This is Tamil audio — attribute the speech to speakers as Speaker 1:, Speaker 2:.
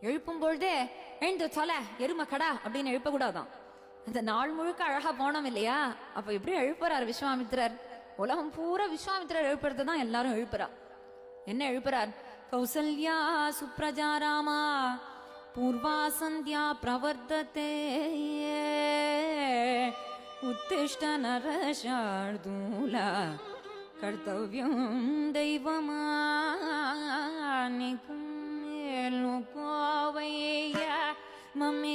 Speaker 1: எழுப்பும் பொழுதே எழுந்து சொல்ல எரும கடா அப்படின்னு எழுப்பக்கூடாதான். அந்த நாள் முழுக்க அழகா போனோம் இல்லையா, அப்ப எப்படி எழுப்புறார் விஸ்வாமித்திரர்? உலகம் பூரா விஸ்வாமித்திரர் எழுப்புறது தான் எல்லாரும் எழுப்புறா. என்ன எழுப்புறார்? கௌசல்யா சுப்ரஜா ராமா பூர்வா சந்தியா பிரவர்த்ததே உத்திஷ்ட நரசார்தூலா கர்த்தவ்யம் தெய்வமானிக்கும் கோவையா மம்மி